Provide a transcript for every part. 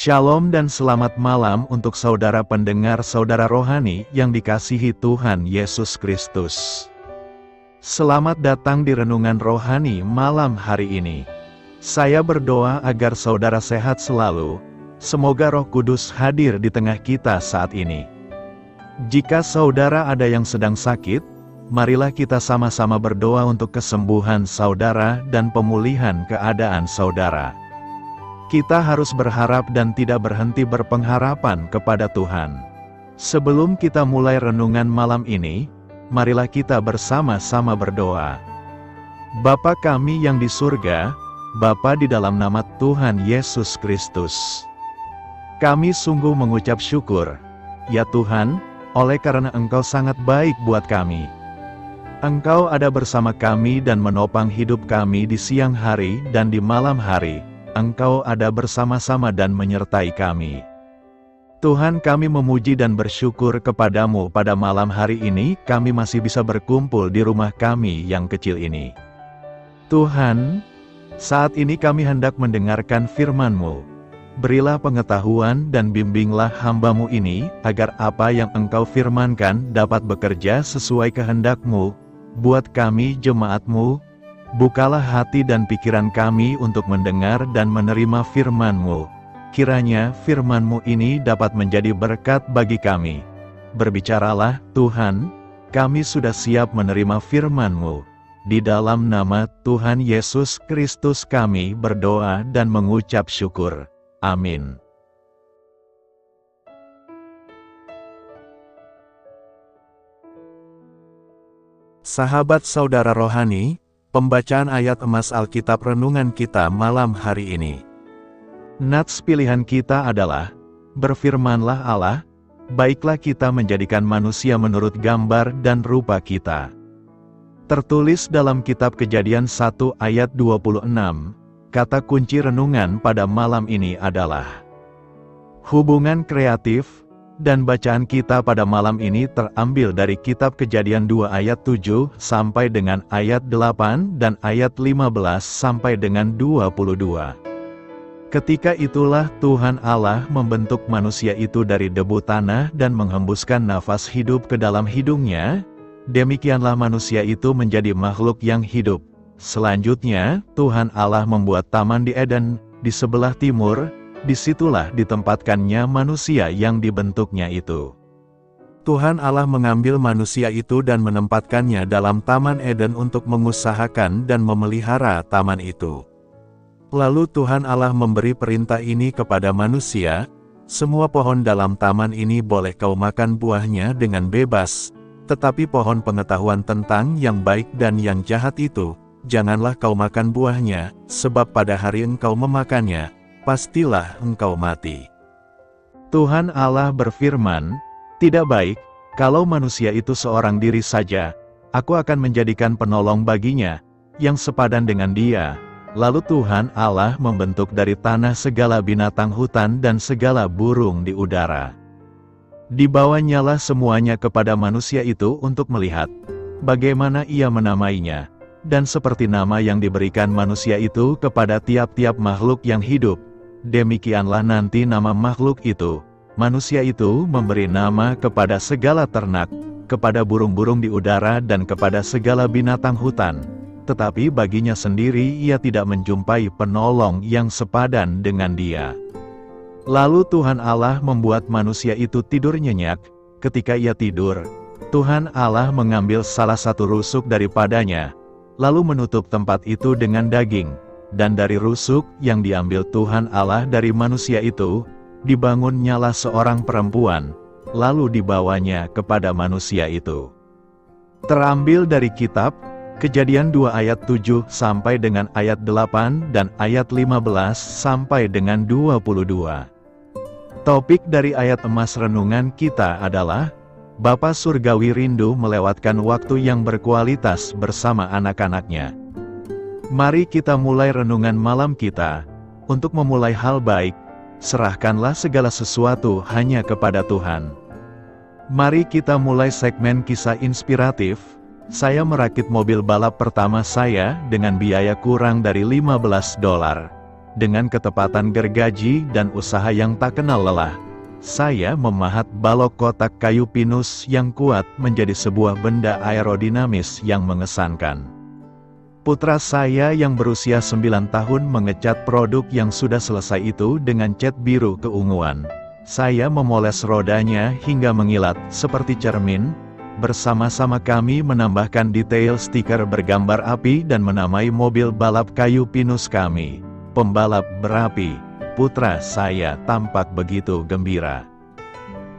Shalom dan selamat malam untuk saudara pendengar saudara rohani yang dikasihi Tuhan Yesus Kristus. Selamat datang di renungan rohani malam hari ini. Saya berdoa agar saudara sehat selalu, semoga Roh Kudus hadir di tengah kita saat ini. Jika saudara ada yang sedang sakit, marilah kita sama-sama berdoa untuk kesembuhan saudara dan pemulihan keadaan saudara. Kita harus berharap dan tidak berhenti berpengharapan kepada Tuhan. Sebelum kita mulai renungan malam ini, marilah kita bersama-sama berdoa. Bapa kami yang di surga, Bapa di dalam nama Tuhan Yesus Kristus. Kami sungguh mengucap syukur, ya Tuhan, oleh karena Engkau sangat baik buat kami. Engkau ada bersama kami dan menopang hidup kami di siang hari dan di malam hari. Engkau ada bersama-sama dan menyertai kami. Tuhan, kami memuji dan bersyukur kepadamu pada malam hari ini kami masih bisa berkumpul di rumah kami yang kecil ini. Tuhan, saat ini kami hendak mendengarkan firman-Mu. Berilah pengetahuan dan bimbinglah hamba-Mu ini, agar apa yang Engkau firmankan dapat bekerja sesuai kehendak-Mu, buat kami jemaat-Mu. Bukalah hati dan pikiran kami untuk mendengar dan menerima firman-Mu. Kiranya firman-Mu ini dapat menjadi berkat bagi kami. Berbicaralah, Tuhan, kami sudah siap menerima firman-Mu. Di dalam nama Tuhan Yesus Kristus kami berdoa dan mengucap syukur. Amin. Sahabat saudara rohani, pembacaan ayat emas Alkitab renungan kita malam hari ini. Nats pilihan kita adalah, berfirmanlah Allah, baiklah kita menjadikan manusia menurut gambar dan rupa kita. Tertulis dalam kitab Kejadian 1 ayat 26, kata kunci renungan pada malam ini adalah hubungan kreatif. Dan bacaan kita pada malam ini terambil dari kitab Kejadian 2 ayat 7 sampai dengan ayat 8 dan ayat 15 sampai dengan 22. Ketika itulah Tuhan Allah membentuk manusia itu dari debu tanah dan menghembuskan nafas hidup ke dalam hidungnya. Demikianlah manusia itu menjadi makhluk yang hidup. Selanjutnya, Tuhan Allah membuat taman di Eden, di sebelah timur. Disitulah ditempatkannya manusia yang dibentuknya itu. Tuhan Allah mengambil manusia itu dan menempatkannya dalam Taman Eden untuk mengusahakan dan memelihara taman itu. Lalu Tuhan Allah memberi perintah ini kepada manusia, semua pohon dalam taman ini boleh kau makan buahnya dengan bebas, tetapi pohon pengetahuan tentang yang baik dan yang jahat itu, janganlah kau makan buahnya, sebab pada hari engkau memakannya, pastilah engkau mati. Tuhan Allah berfirman, tidak baik, kalau manusia itu seorang diri saja, aku akan menjadikan penolong baginya, yang sepadan dengan dia. Lalu Tuhan Allah membentuk dari tanah segala binatang hutan dan segala burung di udara. Dibawanyalah semuanya kepada manusia itu untuk melihat, bagaimana ia menamainya, dan seperti nama yang diberikan manusia itu kepada tiap-tiap makhluk yang hidup, demikianlah nanti nama makhluk itu. Manusia itu memberi nama kepada segala ternak, kepada burung-burung di udara dan kepada segala binatang hutan. Tetapi baginya sendiri ia tidak menjumpai penolong yang sepadan dengan dia. Lalu Tuhan Allah membuat manusia itu tidur nyenyak. Ketika ia tidur, Tuhan Allah mengambil salah satu rusuk daripadanya, lalu menutup tempat itu dengan daging. Dan dari rusuk yang diambil Tuhan Allah dari manusia itu, dibangunnyalah seorang perempuan, lalu dibawanya kepada manusia itu. Terambil dari kitab Kejadian 2 ayat 7 sampai dengan ayat 8 dan ayat 15 sampai dengan 22. Topik dari ayat emas renungan kita adalah, Bapa Surgawi rindu melewatkan waktu yang berkualitas bersama anak-anaknya. Mari kita mulai renungan malam kita. Untuk memulai hal baik, serahkanlah segala sesuatu hanya kepada Tuhan. Mari kita mulai segmen kisah inspiratif. Saya merakit mobil balap pertama saya dengan biaya kurang dari $15. dengan ketepatan gergaji dan usaha yang tak kenal lelah, saya memahat balok kotak kayu pinus yang kuat menjadi sebuah benda aerodinamis yang mengesankan. Putra saya yang berusia 9 tahun mengecat produk yang sudah selesai itu dengan cat biru keunguan. Saya memoles rodanya hingga mengilat seperti cermin. Bersama-sama kami menambahkan detail stiker bergambar api dan menamai mobil balap kayu pinus kami, Pembalap Berapi. Putra saya tampak begitu gembira.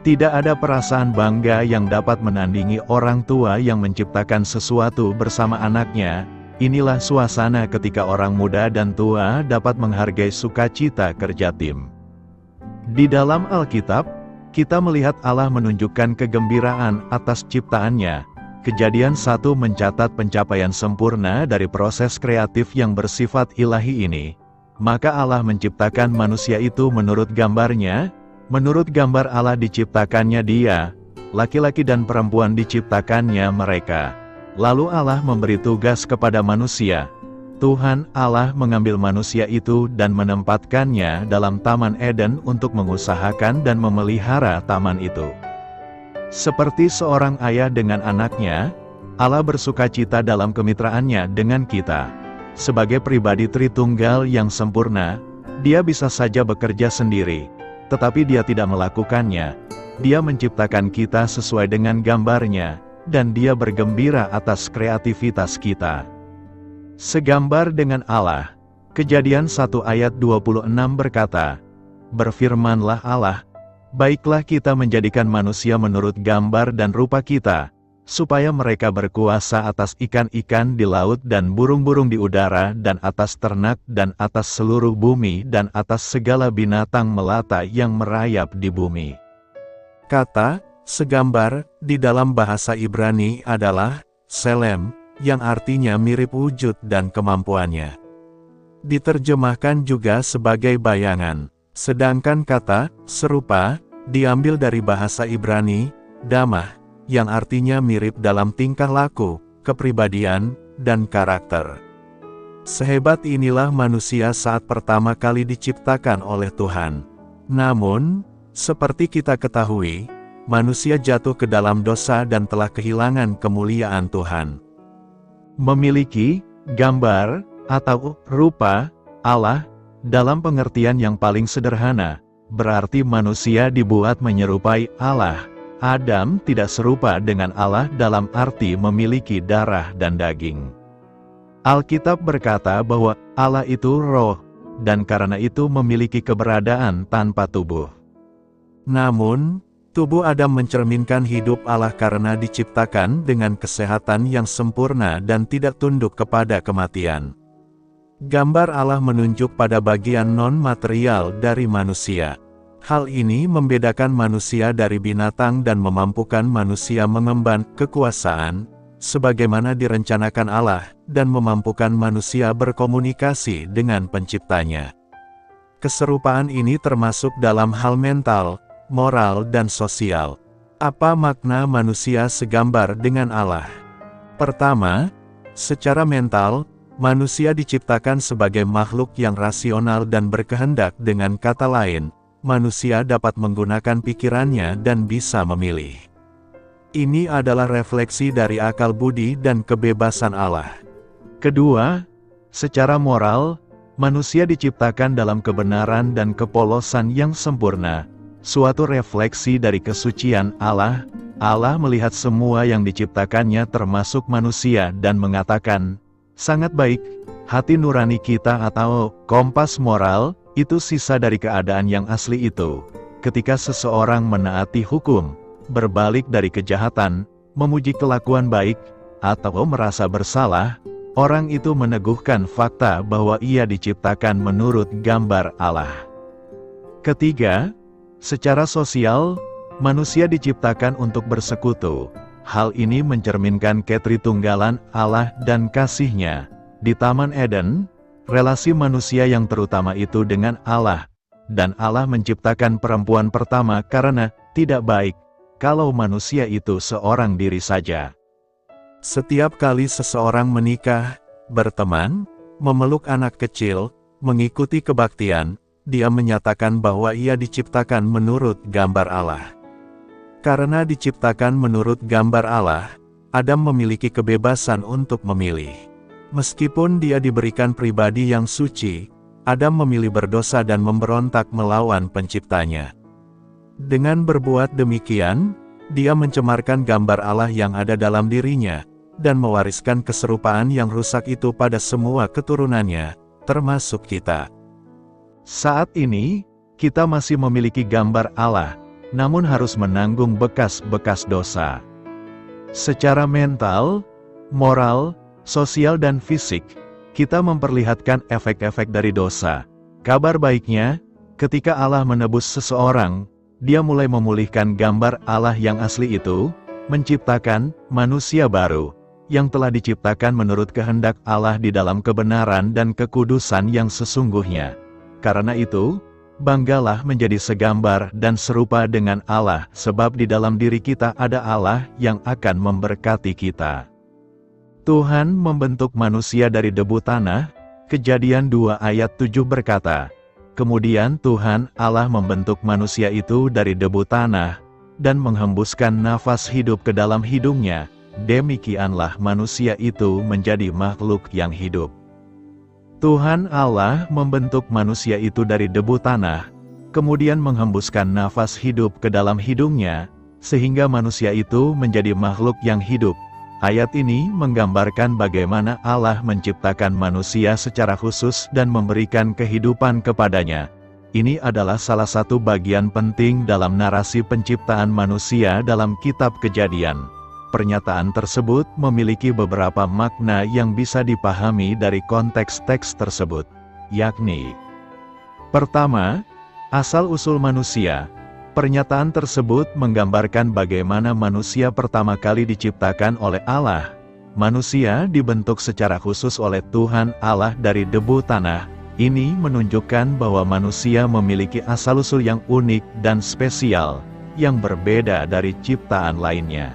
Tidak ada perasaan bangga yang dapat menandingi orang tua yang menciptakan sesuatu bersama anaknya. Inilah suasana ketika orang muda dan tua dapat menghargai sukacita kerja tim. Di dalam Alkitab, kita melihat Allah menunjukkan kegembiraan atas ciptaannya. Kejadian 1 mencatat pencapaian sempurna dari proses kreatif yang bersifat ilahi ini. Maka Allah menciptakan manusia itu menurut gambarnya. Menurut gambar Allah diciptakannya dia, laki-laki dan perempuan diciptakannya mereka. Lalu Allah memberi tugas kepada manusia. Tuhan Allah mengambil manusia itu dan menempatkannya dalam Taman Eden untuk mengusahakan dan memelihara taman itu. Seperti seorang ayah dengan anaknya, Allah bersukacita dalam kemitraannya dengan kita. Sebagai pribadi Tritunggal yang sempurna, Dia bisa saja bekerja sendiri, tetapi Dia tidak melakukannya. Dia menciptakan kita sesuai dengan gambarnya, dan Dia bergembira atas kreativitas kita. Segambar dengan Allah. Kejadian 1 ayat 26 berkata, "Berfirmanlah Allah, baiklah kita menjadikan manusia menurut gambar dan rupa kita, supaya mereka berkuasa atas ikan-ikan di laut dan burung-burung di udara dan atas ternak dan atas seluruh bumi dan atas segala binatang melata yang merayap di bumi." Kata segambar di dalam bahasa Ibrani adalah selem, yang artinya mirip wujud dan kemampuannya. Diterjemahkan juga sebagai bayangan. Sedangkan kata serupa diambil dari bahasa Ibrani damah, yang artinya mirip dalam tingkah laku, kepribadian, dan karakter. Sehebat inilah manusia saat pertama kali diciptakan oleh Tuhan. Namun, seperti kita ketahui, manusia jatuh ke dalam dosa dan telah kehilangan kemuliaan Tuhan. Memiliki gambar atau rupa Allah dalam pengertian yang paling sederhana, berarti manusia dibuat menyerupai Allah. Adam tidak serupa dengan Allah dalam arti memiliki darah dan daging. Alkitab berkata bahwa Allah itu roh, dan karena itu memiliki keberadaan tanpa tubuh. Namun, tubuh Adam mencerminkan hidup Allah karena diciptakan dengan kesehatan yang sempurna dan tidak tunduk kepada kematian. Gambar Allah menunjuk pada bagian non-material dari manusia. Hal ini membedakan manusia dari binatang dan memampukan manusia mengemban kekuasaan, sebagaimana direncanakan Allah, dan memampukan manusia berkomunikasi dengan penciptanya. Keserupaan ini termasuk dalam hal mental, moral dan sosial. Apa makna manusia segambar dengan Allah? Pertama, secara mental, manusia diciptakan sebagai makhluk yang rasional dan berkehendak. Dengan kata lain, manusia dapat menggunakan pikirannya dan bisa memilih. Ini adalah refleksi dari akal budi dan kebebasan Allah. Kedua, secara moral, manusia diciptakan dalam kebenaran dan kepolosan yang sempurna. Suatu refleksi dari kesucian Allah. Allah melihat semua yang diciptakannya termasuk manusia dan mengatakan, "Sangat baik." Hati nurani kita atau kompas moral, itu sisa dari keadaan yang asli itu. Ketika seseorang menaati hukum, berbalik dari kejahatan, memuji kelakuan baik, atau merasa bersalah, orang itu meneguhkan fakta bahwa ia diciptakan menurut gambar Allah. Ketiga, secara sosial, manusia diciptakan untuk bersekutu. Hal ini mencerminkan ketritunggalan Allah dan kasih-Nya. Di Taman Eden, relasi manusia yang terutama itu dengan Allah, dan Allah menciptakan perempuan pertama karena tidak baik kalau manusia itu seorang diri saja. Setiap kali seseorang menikah, berteman, memeluk anak kecil, mengikuti kebaktian, dia menyatakan bahwa ia diciptakan menurut gambar Allah. Karena diciptakan menurut gambar Allah, Adam memiliki kebebasan untuk memilih. Meskipun dia diberikan pribadi yang suci, Adam memilih berdosa dan memberontak melawan penciptanya. Dengan berbuat demikian, dia mencemarkan gambar Allah yang ada dalam dirinya, dan mewariskan keserupaan yang rusak itu pada semua keturunannya, termasuk kita. Saat ini, kita masih memiliki gambar Allah, namun harus menanggung bekas-bekas dosa. Secara mental, moral, sosial dan fisik, kita memperlihatkan efek-efek dari dosa. Kabar baiknya, ketika Allah menebus seseorang, Dia mulai memulihkan gambar Allah yang asli itu, menciptakan manusia baru, yang telah diciptakan menurut kehendak Allah di dalam kebenaran dan kekudusan yang sesungguhnya. Karena itu, banggalah menjadi segambar dan serupa dengan Allah, sebab di dalam diri kita ada Allah yang akan memberkati kita. Tuhan membentuk manusia dari debu tanah, Kejadian 2 ayat 7 berkata, "Kemudian Tuhan Allah membentuk manusia itu dari debu tanah, dan menghembuskan nafas hidup ke dalam hidungnya, demikianlah manusia itu menjadi makhluk yang hidup." Tuhan Allah membentuk manusia itu dari debu tanah, kemudian menghembuskan nafas hidup ke dalam hidungnya, sehingga manusia itu menjadi makhluk yang hidup. Ayat ini menggambarkan bagaimana Allah menciptakan manusia secara khusus dan memberikan kehidupan kepadanya. Ini adalah salah satu bagian penting dalam narasi penciptaan manusia dalam kitab Kejadian. Pernyataan tersebut memiliki beberapa makna yang bisa dipahami dari konteks teks tersebut, yakni: pertama, asal-usul manusia. Pernyataan tersebut menggambarkan bagaimana manusia pertama kali diciptakan oleh Allah. Manusia dibentuk secara khusus oleh Tuhan Allah dari debu tanah. Ini menunjukkan bahwa manusia memiliki asal-usul yang unik dan spesial, yang berbeda dari ciptaan lainnya.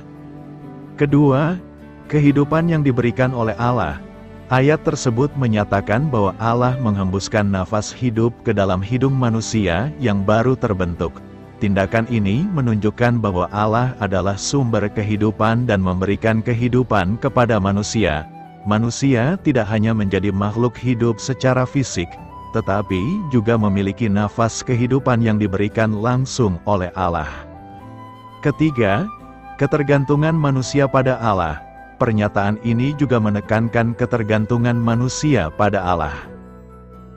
Kedua, kehidupan yang diberikan oleh Allah. Ayat tersebut menyatakan bahwa Allah menghembuskan nafas hidup ke dalam hidung manusia yang baru terbentuk. Tindakan ini menunjukkan bahwa Allah adalah sumber kehidupan dan memberikan kehidupan kepada manusia. Manusia tidak hanya menjadi makhluk hidup secara fisik, tetapi juga memiliki nafas kehidupan yang diberikan langsung oleh Allah. Ketiga, ketergantungan manusia pada Allah. Pernyataan ini juga menekankan ketergantungan manusia pada Allah.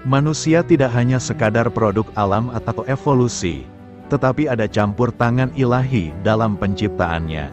Manusia tidak hanya sekadar produk alam atau evolusi, tetapi ada campur tangan ilahi dalam penciptaannya.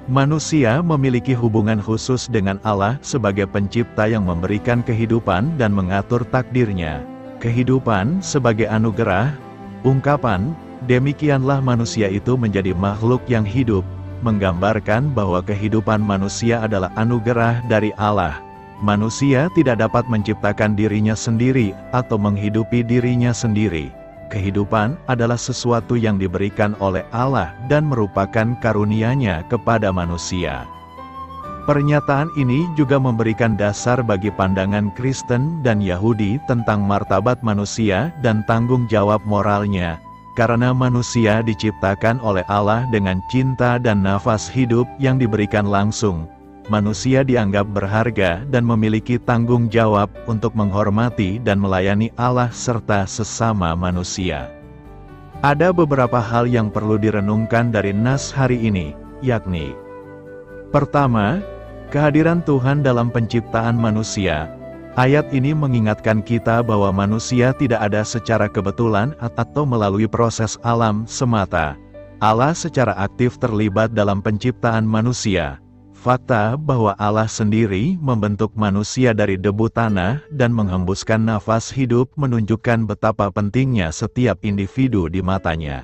Manusia memiliki hubungan khusus dengan Allah sebagai pencipta yang memberikan kehidupan dan mengatur takdirnya. Kehidupan sebagai anugerah, ungkapan, demikianlah manusia itu menjadi makhluk yang hidup, menggambarkan bahwa kehidupan manusia adalah anugerah dari Allah. Manusia tidak dapat menciptakan dirinya sendiri atau menghidupi dirinya sendiri. Kehidupan adalah sesuatu yang diberikan oleh Allah dan merupakan karunia-Nya kepada manusia. Pernyataan ini juga memberikan dasar bagi pandangan Kristen dan Yahudi tentang martabat manusia dan tanggung jawab moralnya. Karena manusia diciptakan oleh Allah dengan cinta dan nafas hidup yang diberikan langsung, manusia dianggap berharga dan memiliki tanggung jawab untuk menghormati dan melayani Allah serta sesama manusia. Ada beberapa hal yang perlu direnungkan dari nas hari ini, yakni: pertama, kehadiran Tuhan dalam penciptaan manusia. Ayat ini mengingatkan kita bahwa manusia tidak ada secara kebetulan atau melalui proses alam semata. Allah secara aktif terlibat dalam penciptaan manusia. Fakta bahwa Allah sendiri membentuk manusia dari debu tanah dan menghembuskan nafas hidup menunjukkan betapa pentingnya setiap individu di matanya.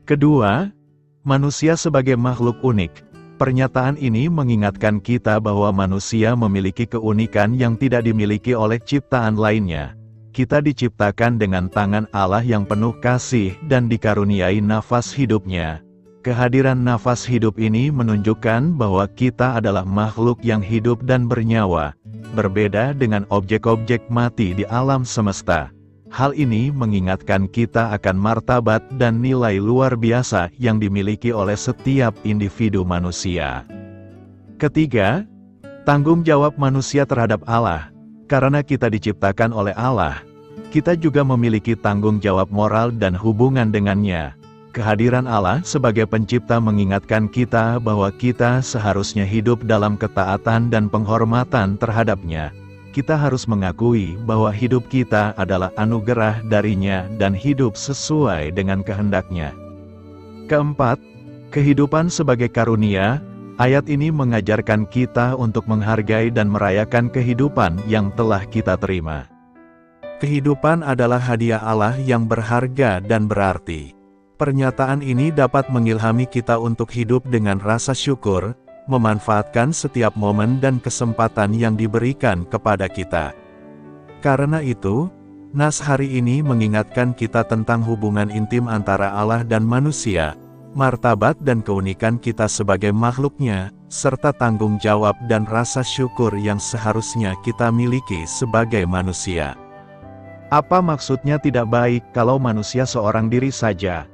Kedua, manusia sebagai makhluk unik. Pernyataan ini mengingatkan kita bahwa manusia memiliki keunikan yang tidak dimiliki oleh ciptaan lainnya. Kita diciptakan dengan tangan Allah yang penuh kasih dan dikaruniai nafas hidupnya. Kehadiran nafas hidup ini menunjukkan bahwa kita adalah makhluk yang hidup dan bernyawa, berbeda dengan objek-objek mati di alam semesta. Hal ini mengingatkan kita akan martabat dan nilai luar biasa yang dimiliki oleh setiap individu manusia. Ketiga, tanggung jawab manusia terhadap Allah. Karena kita diciptakan oleh Allah, kita juga memiliki tanggung jawab moral dan hubungan dengannya. Kehadiran Allah sebagai pencipta mengingatkan kita bahwa kita seharusnya hidup dalam ketaatan dan penghormatan terhadapnya. Kita harus mengakui bahwa hidup kita adalah anugerah darinya dan hidup sesuai dengan kehendaknya. Keempat, kehidupan sebagai karunia. Ayat ini mengajarkan kita untuk menghargai dan merayakan kehidupan yang telah kita terima. Kehidupan adalah hadiah Allah yang berharga dan berarti. Pernyataan ini dapat mengilhami kita untuk hidup dengan rasa syukur, memanfaatkan setiap momen dan kesempatan yang diberikan kepada kita. Karena itu, nas hari ini mengingatkan kita tentang hubungan intim antara Allah dan manusia, martabat dan keunikan kita sebagai makhluknya, serta tanggung jawab dan rasa syukur yang seharusnya kita miliki sebagai manusia. Apa maksudnya tidak baik kalau manusia seorang diri saja?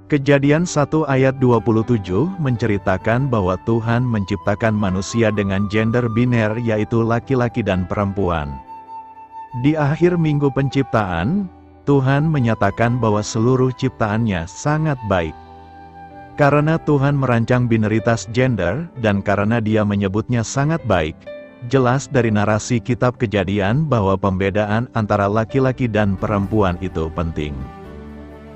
Kejadian 1 ayat 27 menceritakan bahwa Tuhan menciptakan manusia dengan gender biner yaitu laki-laki dan perempuan. Di akhir minggu penciptaan, Tuhan menyatakan bahwa seluruh ciptaannya sangat baik. Karena Tuhan merancang bineritas gender, dan karena Dia menyebutnya sangat baik, jelas dari narasi kitab Kejadian bahwa pembedaan antara laki-laki dan perempuan itu penting.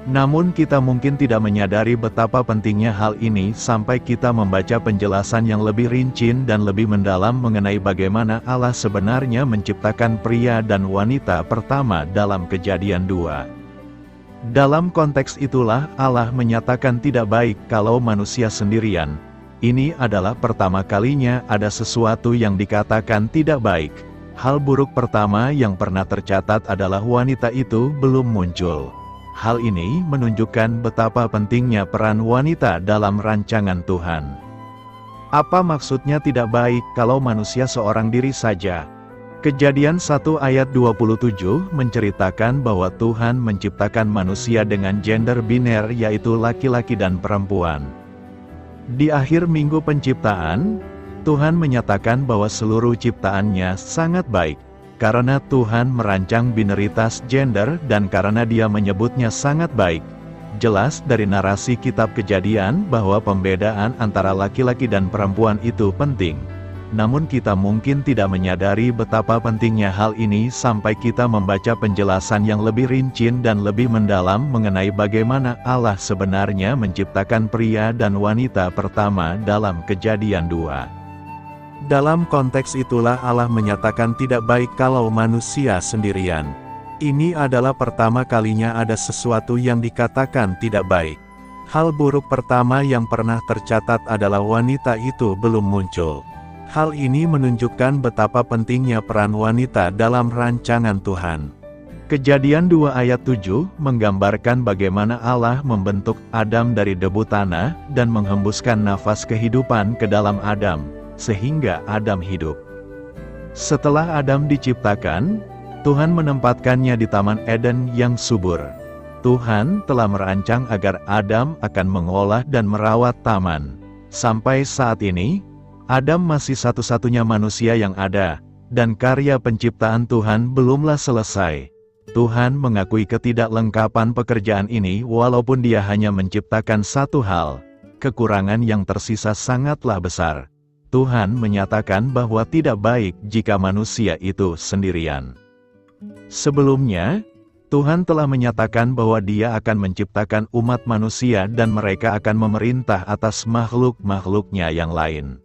Namun kita mungkin tidak menyadari betapa pentingnya hal ini sampai kita membaca penjelasan yang lebih rinci dan lebih mendalam mengenai bagaimana Allah sebenarnya menciptakan pria dan wanita pertama dalam Kejadian 2. Dalam konteks itulah Allah menyatakan tidak baik kalau manusia sendirian. Ini adalah pertama kalinya ada sesuatu yang dikatakan tidak baik. Hal buruk pertama yang pernah tercatat adalah wanita itu belum muncul. Hal ini menunjukkan betapa pentingnya peran wanita dalam rancangan Tuhan. Apa maksudnya tidak baik kalau manusia seorang diri saja? Kejadian 1 ayat 27 menceritakan bahwa Tuhan menciptakan manusia dengan gender biner yaitu laki-laki dan perempuan. Di akhir minggu penciptaan, Tuhan menyatakan bahwa seluruh ciptaannya sangat baik. Karena Tuhan merancang bineritas gender dan karena Dia menyebutnya sangat baik, jelas dari narasi kitab Kejadian bahwa pembedaan antara laki-laki dan perempuan itu penting. Namun kita mungkin tidak menyadari betapa pentingnya hal ini sampai kita membaca penjelasan yang lebih rinci dan lebih mendalam mengenai bagaimana Allah sebenarnya menciptakan pria dan wanita pertama dalam Kejadian 2. Dalam konteks itulah Allah menyatakan tidak baik kalau manusia sendirian. Ini adalah pertama kalinya ada sesuatu yang dikatakan tidak baik. Hal buruk pertama yang pernah tercatat adalah wanita itu belum muncul. Hal ini menunjukkan betapa pentingnya peran wanita dalam rancangan Tuhan. Kejadian 2 ayat 7 menggambarkan bagaimana Allah membentuk Adam dari debu tanah dan menghembuskan nafas kehidupan ke dalam Adam, sehingga Adam hidup. Setelah Adam diciptakan, Tuhan menempatkannya di Taman Eden yang subur. Tuhan telah merancang agar Adam akan mengolah dan merawat taman. Sampai saat ini, Adam masih satu-satunya manusia yang ada, dan karya penciptaan Tuhan belumlah selesai. Tuhan mengakui ketidaklengkapan pekerjaan ini walaupun Dia hanya menciptakan satu hal. Kekurangan yang tersisa sangatlah besar. Tuhan menyatakan bahwa tidak baik jika manusia itu sendirian. Sebelumnya, Tuhan telah menyatakan bahwa Dia akan menciptakan umat manusia dan mereka akan memerintah atas makhluk-makhluknya yang lain.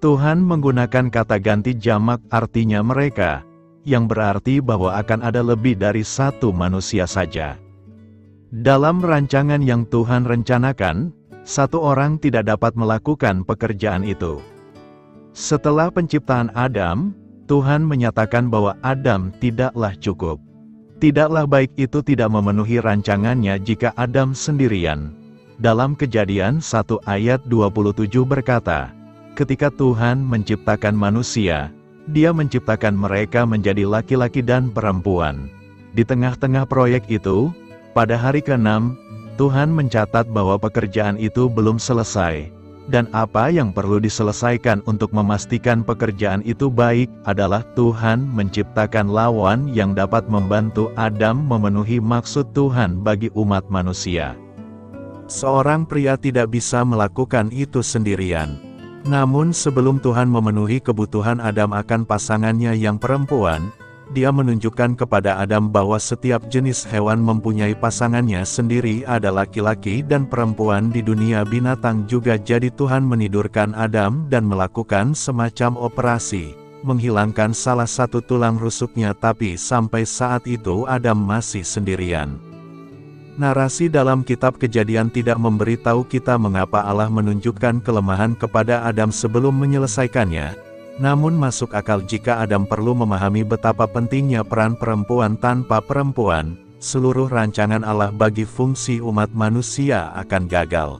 Tuhan menggunakan kata ganti jamak artinya mereka, yang berarti bahwa akan ada lebih dari satu manusia saja. Dalam rancangan yang Tuhan rencanakan, satu orang tidak dapat melakukan pekerjaan itu. Setelah penciptaan Adam, Tuhan menyatakan bahwa Adam tidaklah cukup. Tidaklah baik itu tidak memenuhi rancangannya jika Adam sendirian. Dalam Kejadian 1 ayat 27 berkata, ketika Tuhan menciptakan manusia, Dia menciptakan mereka menjadi laki-laki dan perempuan. Di tengah-tengah proyek itu, pada hari ke-6, Tuhan mencatat bahwa pekerjaan itu belum selesai, dan apa yang perlu diselesaikan untuk memastikan pekerjaan itu baik adalah Tuhan menciptakan lawan yang dapat membantu Adam memenuhi maksud Tuhan bagi umat manusia. Seorang pria tidak bisa melakukan itu sendirian. Namun sebelum Tuhan memenuhi kebutuhan Adam akan pasangannya yang perempuan, Dia menunjukkan kepada Adam bahwa setiap jenis hewan mempunyai pasangannya sendiri, ada laki-laki dan perempuan di dunia binatang juga. Jadi Tuhan menidurkan Adam dan melakukan semacam operasi, menghilangkan salah satu tulang rusuknya, tapi sampai saat itu Adam masih sendirian. Narasi dalam kitab Kejadian tidak memberitahu kita mengapa Allah menunjukkan kelemahan kepada Adam sebelum menyelesaikannya. Namun masuk akal jika Adam perlu memahami betapa pentingnya peran perempuan. Tanpa perempuan, seluruh rancangan Allah bagi fungsi umat manusia akan gagal.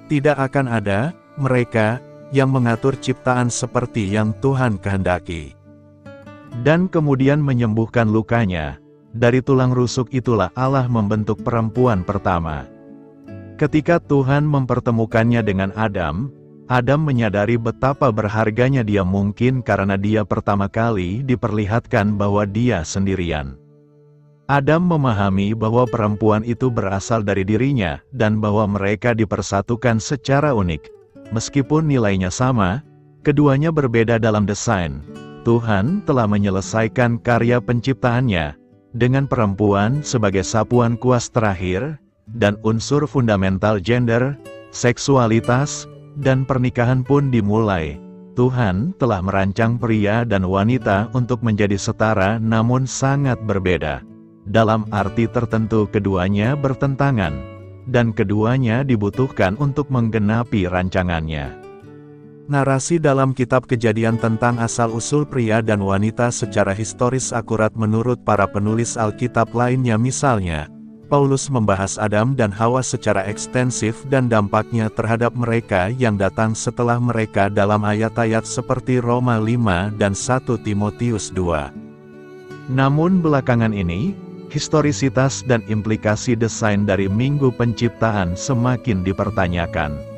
Tidak akan ada mereka yang mengatur ciptaan seperti yang Tuhan kehendaki. Dan kemudian menyembuhkan lukanya. Dari tulang rusuk itulah Allah membentuk perempuan pertama. Ketika Tuhan mempertemukannya dengan Adam, Adam menyadari betapa berharganya dia mungkin karena dia pertama kali diperlihatkan bahwa dia sendirian. Adam memahami bahwa perempuan itu berasal dari dirinya, dan bahwa mereka dipersatukan secara unik. Meskipun nilainya sama, keduanya berbeda dalam desain. Tuhan telah menyelesaikan karya penciptaannya, dengan perempuan sebagai sapuan kuas terakhir, dan unsur fundamental gender, seksualitas, dan pernikahan pun dimulai. Tuhan telah merancang pria dan wanita untuk menjadi setara namun sangat berbeda. Dalam arti tertentu keduanya bertentangan, dan keduanya dibutuhkan untuk menggenapi rancangannya. Narasi dalam kitab Kejadian tentang asal-usul pria dan wanita secara historis akurat menurut para penulis Alkitab lainnya. Misalnya, Paulus membahas Adam dan Hawa secara ekstensif dan dampaknya terhadap mereka yang datang setelah mereka dalam ayat-ayat seperti Roma 5 dan 1 Timotius 2. Namun belakangan ini, historisitas dan implikasi desain dari Minggu Penciptaan semakin dipertanyakan.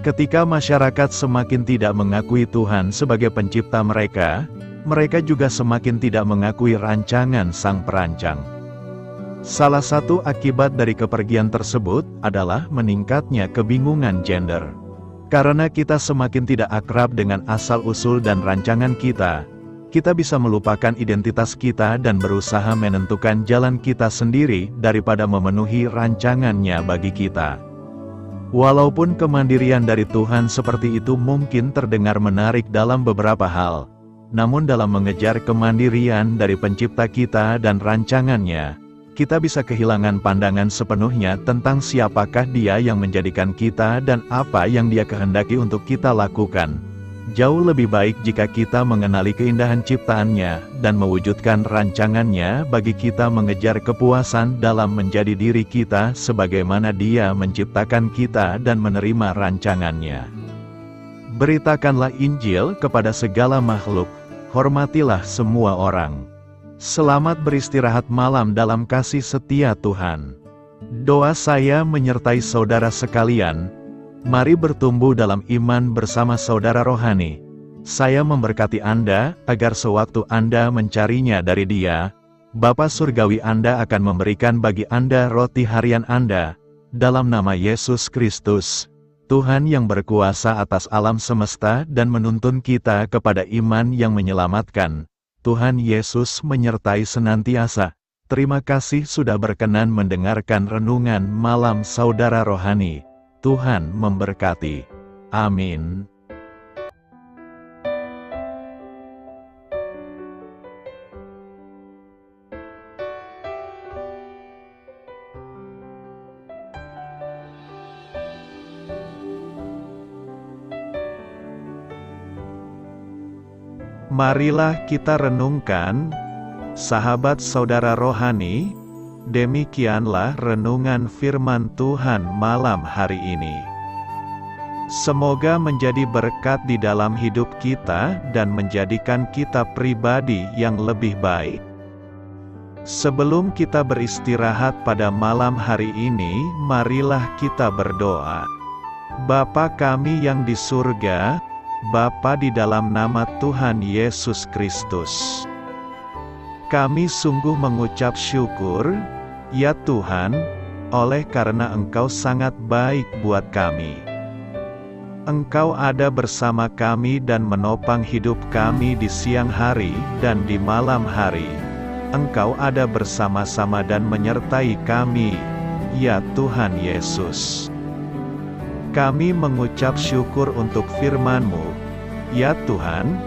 Ketika masyarakat semakin tidak mengakui Tuhan sebagai pencipta mereka, mereka juga semakin tidak mengakui rancangan Sang Perancang. Salah satu akibat dari kepergian tersebut adalah meningkatnya kebingungan gender. Karena kita semakin tidak akrab dengan asal-usul dan rancangan kita bisa melupakan identitas kita dan berusaha menentukan jalan kita sendiri daripada memenuhi rancangannya bagi kita. Walaupun kemandirian dari Tuhan seperti itu mungkin terdengar menarik dalam beberapa hal, namun dalam mengejar kemandirian dari pencipta kita dan rancangannya, kita bisa kehilangan pandangan sepenuhnya tentang siapakah Dia yang menjadikan kita dan apa yang Dia kehendaki untuk kita lakukan. Jauh lebih baik jika kita mengenali keindahan ciptaannya dan mewujudkan rancangannya bagi kita mengejar kepuasan dalam menjadi diri kita sebagaimana Dia menciptakan kita dan menerima rancangannya. Beritakanlah Injil kepada segala makhluk, hormatilah semua orang. Selamat beristirahat malam dalam kasih setia Tuhan. Doa saya menyertai saudara sekalian. Mari bertumbuh dalam iman bersama saudara rohani. Saya memberkati Anda, agar sewaktu Anda mencarinya dari Dia, Bapa Surgawi Anda akan memberikan bagi Anda roti harian Anda. Dalam nama Yesus Kristus, Tuhan yang berkuasa atas alam semesta dan menuntun kita kepada iman yang menyelamatkan. Tuhan Yesus menyertai senantiasa. Terima kasih sudah berkenan mendengarkan renungan malam saudara rohani. Tuhan memberkati. Amin. Marilah kita renungkan, sahabat saudara rohani, Demikianlah renungan firman Tuhan malam hari ini. Semoga menjadi berkat di dalam hidup kita dan menjadikan kita pribadi yang lebih baik. Sebelum kita beristirahat pada malam hari ini, marilah kita berdoa. Bapa kami yang di surga, Bapa di dalam nama Tuhan Yesus Kristus, kami sungguh mengucap syukur, ya Tuhan, oleh karena Engkau sangat baik buat kami. Engkau ada bersama kami dan menopang hidup kami di siang hari dan di malam hari. Engkau ada bersama-sama dan menyertai kami, ya Tuhan Yesus. Kami mengucap syukur untuk firman-Mu, ya Tuhan,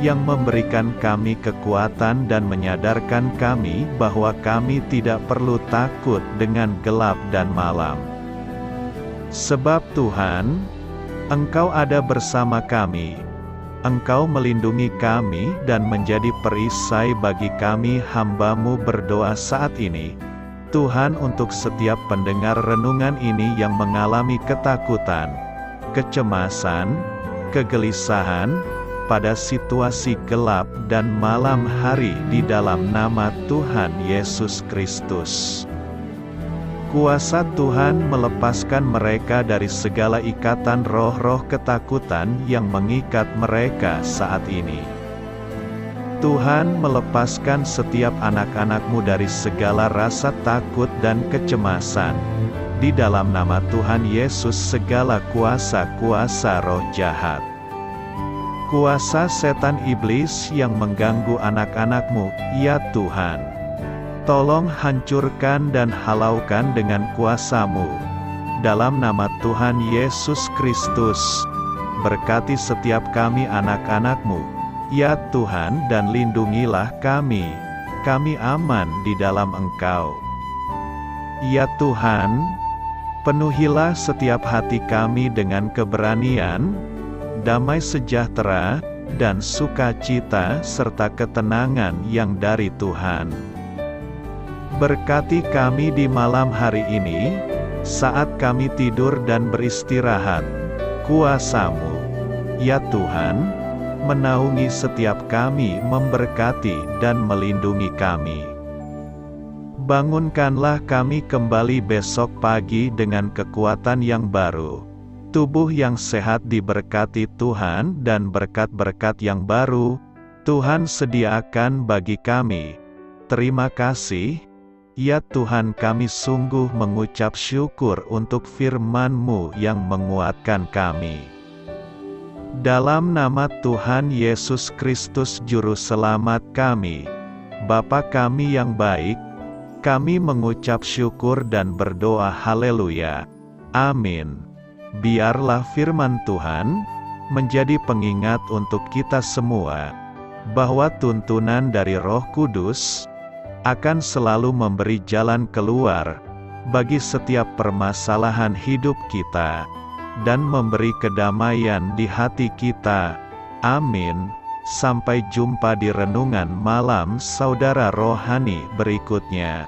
yang memberikan kami kekuatan dan menyadarkan kami bahwa kami tidak perlu takut dengan gelap dan malam. Sebab Tuhan, Engkau ada bersama kami. Engkau melindungi kami dan menjadi perisai bagi kami hamba-Mu berdoa saat ini. Tuhan, untuk setiap pendengar renungan ini yang mengalami ketakutan, kecemasan, kegelisahan, pada situasi gelap dan malam hari di dalam nama Tuhan Yesus Kristus. Kuasa Tuhan melepaskan mereka dari segala ikatan roh-roh ketakutan yang mengikat mereka saat ini. Tuhan melepaskan setiap anak-anak-Mu dari segala rasa takut dan kecemasan. Di dalam nama Tuhan Yesus segala kuasa-kuasa roh jahat, kuasa setan iblis yang mengganggu anak-anak-Mu, ya Tuhan, tolong hancurkan dan halaukan dengan kuasa-Mu. Dalam nama Tuhan Yesus Kristus, berkati setiap kami anak-anak-Mu, ya Tuhan, dan lindungilah kami. Kami aman di dalam Engkau. Ya Tuhan, penuhilah setiap hati kami dengan keberanian, damai sejahtera, dan sukacita serta ketenangan yang dari Tuhan. Berkati kami di malam hari ini, saat kami tidur dan beristirahat. Kuasa-Mu, ya Tuhan, menaungi setiap kami, memberkati dan melindungi kami. Bangunkanlah kami kembali besok pagi dengan kekuatan yang baru, tubuh yang sehat diberkati Tuhan, dan berkat-berkat yang baru Tuhan sediakan bagi kami. Terima kasih, ya Tuhan, kami sungguh mengucap syukur untuk firman-Mu yang menguatkan kami. Dalam nama Tuhan Yesus Kristus Juru Selamat kami, Bapa kami yang baik, kami mengucap syukur dan berdoa haleluya. Amin. Biarlah firman Tuhan menjadi pengingat untuk kita semua, bahwa tuntunan dari Roh Kudus akan selalu memberi jalan keluar bagi setiap permasalahan hidup kita, dan memberi kedamaian di hati kita. Amin. Sampai jumpa di renungan malam saudara rohani berikutnya.